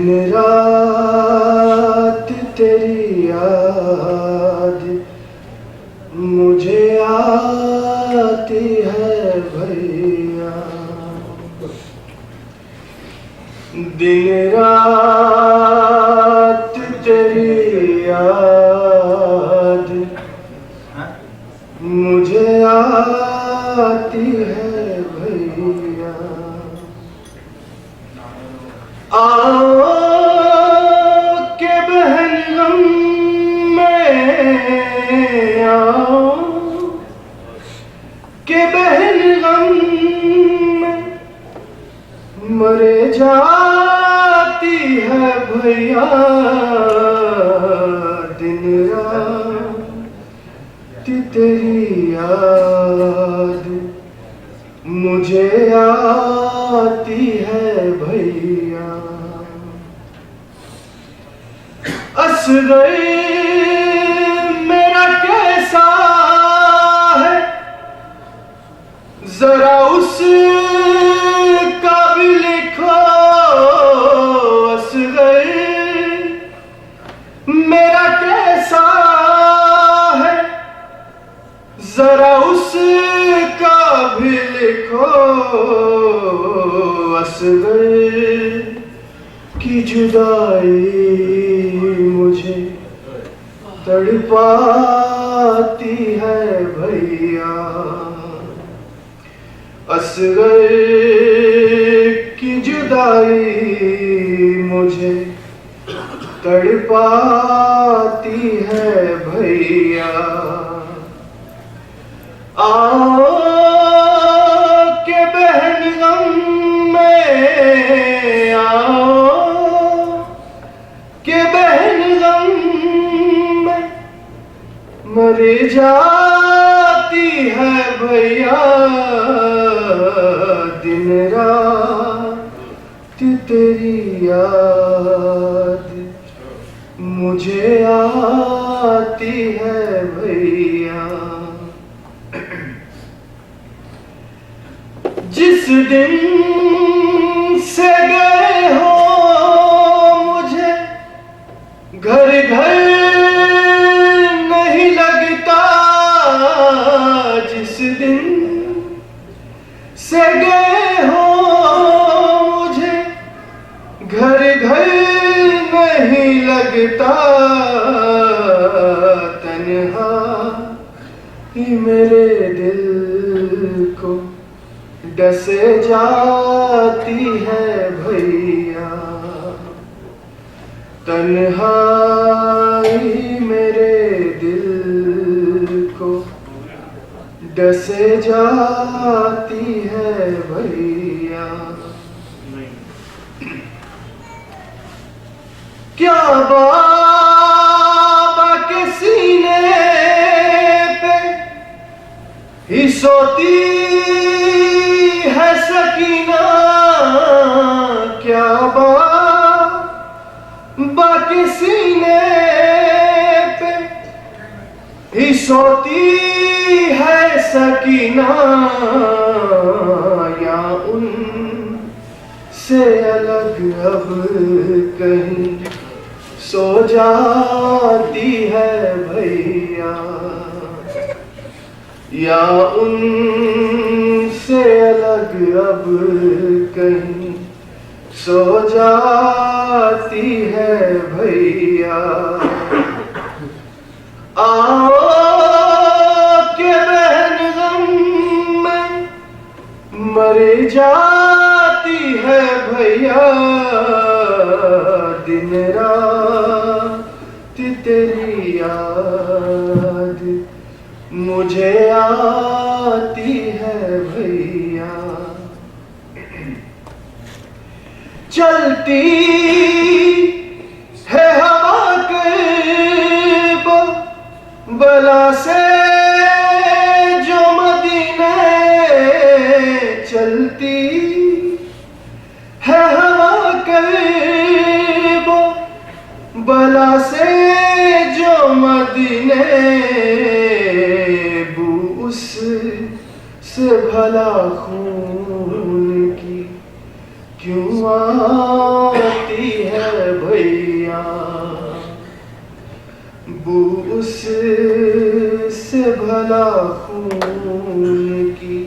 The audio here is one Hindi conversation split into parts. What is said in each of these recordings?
दिन रात तेरी याद मुझे आती है भैया। दिन रात तेरी याद मुझे आती है भैया। आओ के बहन गम में आओ के बहन गम में मरे जाती है भैया। दिन रात तेरी याद मुझे आती है भैया। असगर मेरा कैसा है जरा उसका भी लिखो। असगर मेरा कैसा है जरा उसका भी लिखो। असगर की जुदाई मुझे तड़पाती है भैया। असगर की जुदाई मुझे तड़पाती है भैया। आओ के बहन गम में आओ के बहन गम में मरे जाती है भैया। दिन रात तेरी याद मुझे आती है भैया। जिस दिन से गए हो मुझे घर घर नहीं लगता। जिस दिन से गए हो मुझे घर घर नहीं लगता। तन्हा ही मेरे दिल को डसे जाती है भैया। तन्हाई मेरे दिल को डसे जाती है भैया। क्या बाबा के सीने पे ही सोती है सकीना। क्या बाबा के सीने पे ही सोती है सकीना। या उन से अलग अब कहीं सो जाती है भैया। या उनसे अलग अब कहीं सो जाती है भैया। आओ के बहन गम में मरे जाती है भैया। दिन रात तेरी याद मुझे आती है भैया। चलती है हवा करीब बला से जो मदीने। चलती है हवा करीब बला से जो मदीने। बूस से भला खून की क्यों आती है उससे भला खून की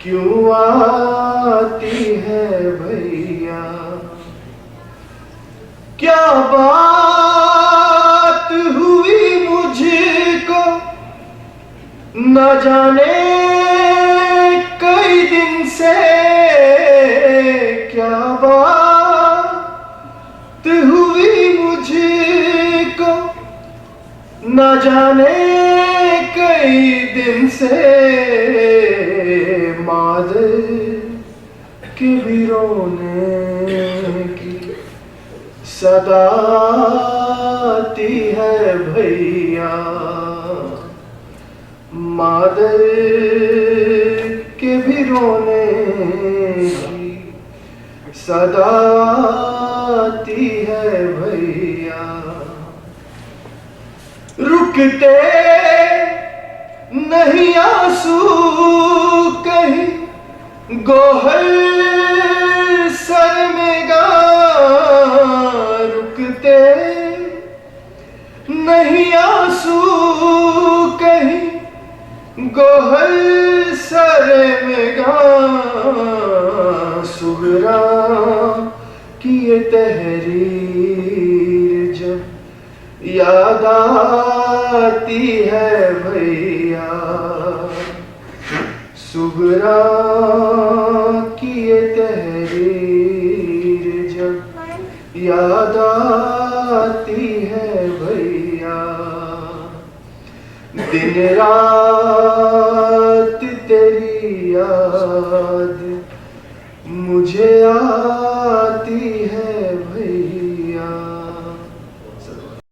क्यों आती है भैया। क्या बात हुई मुझको न जाने कई दिन से, क्या बात हुई मुझको न जाने कई दिन से। मादर के भी रोने की सदा आती है भैया। मादर के भी रोने की सदा आती है भैया। रुकते नहीं आंसू कहीं गोहर सर में गा, रुकते नहीं आंसू कहीं गोहर सर में गा। सुगरा की ये तहरीर जब याद आती है भैया। सुगरा की ये तहरीर जब याद आती है भैया। दिन रात तेरी याद मुझे